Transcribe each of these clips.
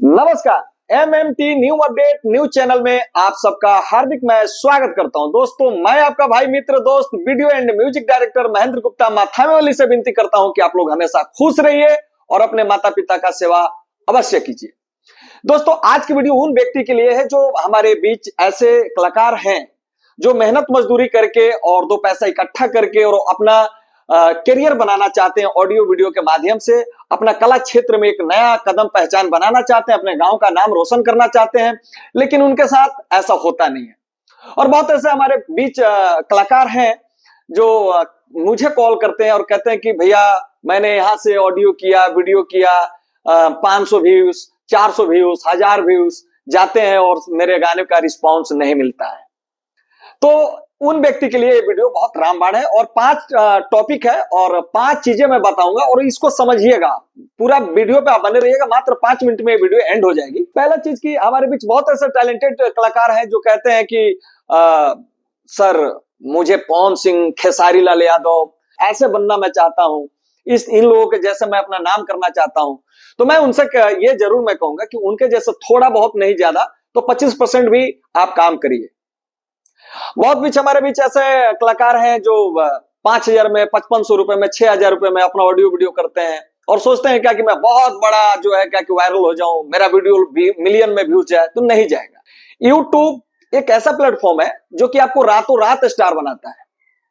नमस्कार। MMT new update news channel में आप सबका हार्दिक मैं स्वागत करता हूं। दोस्तों, मैं आपका भाई मित्र दोस्त video and music director Mahendra Gupta माथामेवाली से विनती करता हूं कि आप लोग हमेशा खुश रहिए और अपने माता पिता का सेवा अवश्य कीजिए। दोस्तों, आज की वीडियो उन व्यक्ति के लिए है जो हमारे बीच ऐसे कलाकार हैं जो मेहनत मजदूरी करके और दो पैसा इकट्ठा करके और अपना करियर बनाना चाहते हैं। ऑडियो वीडियो के माध्यम से अपना कला क्षेत्र में एक नया कदम पहचान बनाना चाहते हैं, अपने गांव का नाम रोशन करना चाहते हैं, लेकिन उनके साथ ऐसा होता नहीं है। और बहुत ऐसे हमारे बीच कलाकार हैं जो मुझे कॉल करते हैं और कहते हैं कि भैया मैंने यहाँ से ऑडियो किया, वीडियो किया, 500 व्यूज, 400 व्यूज, 1000 व्यूज जाते हैं और मेरे गाने का रिस्पॉन्स नहीं मिलता है। तो उन व्यक्ति के लिए ये वीडियो बहुत रामबाण है और 5 टॉपिक है और 5 चीजें मैं बताऊंगा और इसको समझिएगा। पूरा वीडियो पे आप बने रहिएगा, मात्र 5 मिनट में ये वीडियो एंड हो जाएगी। पहला चीज की हमारे बीच बहुत ऐसे टैलेंटेड कलाकार हैं जो कहते हैं कि सर मुझे पवन सिंह, खेसारी लाल यादव ऐसे बनना मैं चाहता हूं, इन लोगों के जैसे मैं अपना नाम करना चाहता हूं। तो मैं उनसे ये जरूर मैं कहूंगा कि उनके जैसे थोड़ा बहुत नहीं ज्यादा तो 25% भी आप काम करिए। बहुत बीच हमारे बीच ऐसे कलाकार हैं जो 5000 में, 5500 रुपए में, 6000 रुपए में अपना ऑडियो वीडियो करते हैं और सोचते हैं क्या कि मैं बहुत बड़ा जो है क्या कि वायरल हो जाऊं, मेरा वीडियो मिलियन में व्यूज जाए। तो नहीं जाएगा। यूट्यूब एक ऐसा प्लेटफॉर्म है जो कि आपको रातों रात स्टार बनाता है।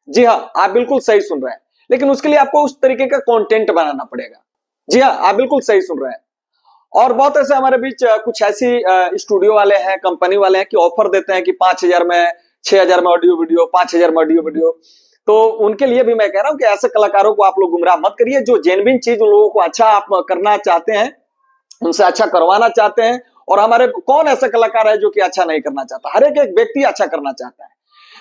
जी हाँ, आप बिल्कुल सही सुन रहे हैं, लेकिन उसके लिए आपको उस तरीके का कंटेंट बनाना पड़ेगा। जी हाँ, आप बिल्कुल सही सुन रहे हैं। और बहुत ऐसे हमारे बीच कुछ ऐसी स्टूडियो वाले हैं, कंपनी वाले हैं कि ऑफर देते हैं कि 5000 में, 6000 में ऑडियो वीडियो, 5000 में ऑडियो वीडियो। तो उनके लिए भी मैं कह रहा हूं कि ऐसे कलाकारों को आप लोग गुमराह मत करिए। जो जेन्युइन चीज उन लोगों को अच्छा आप करना चाहते हैं, उनसे अच्छा करवाना चाहते हैं। और हमारे कौन ऐसा कलाकार है जो कि अच्छा नहीं करना चाहता? हर एक व्यक्ति अच्छा करना चाहता है,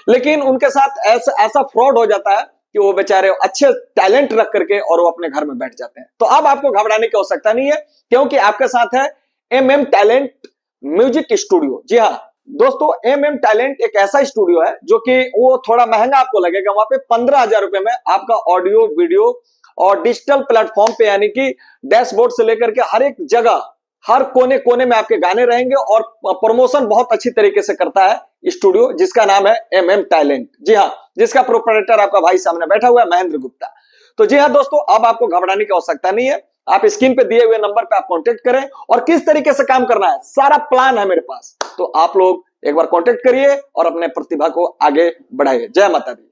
लेकिन उनके साथ ऐसा फ्रॉड हो जाता है कि वो बेचारे अच्छे टैलेंट रख करके और वो अपने घर में बैठ जाते हैं। तो अब आपको घबराने की आवश्यकता नहीं है, क्योंकि आपके साथ है एमएम टैलेंट म्यूजिक स्टूडियो। जी हाँ दोस्तों, एमएम टैलेंट एक ऐसा स्टूडियो है जो कि वो थोड़ा महंगा आपको लगेगा। वहां पे 15000 रुपए में आपका ऑडियो वीडियो और डिजिटल प्लेटफॉर्म पे यानी कि डैशबोर्ड से लेकर के हर एक जगह, हर कोने कोने में आपके गाने रहेंगे और प्रमोशन बहुत अच्छी तरीके से करता है स्टूडियो, जिसका नाम है एमएम टैलेंट। जी हाँ, जिसका प्रोप्राइटर आपका भाई सामने बैठा हुआ है, महेंद्र गुप्ता। तो जी हाँ दोस्तों, अब आपको घबराने की आवश्यकता नहीं है। आप स्क्रीन पे दिए हुए नंबर पे आप कांटेक्ट करें और किस तरीके से काम करना है सारा प्लान है मेरे पास। तो आप लोग एक बार कांटेक्ट करिए और अपने प्रतिभा को आगे बढ़ाइए। जय माता दी।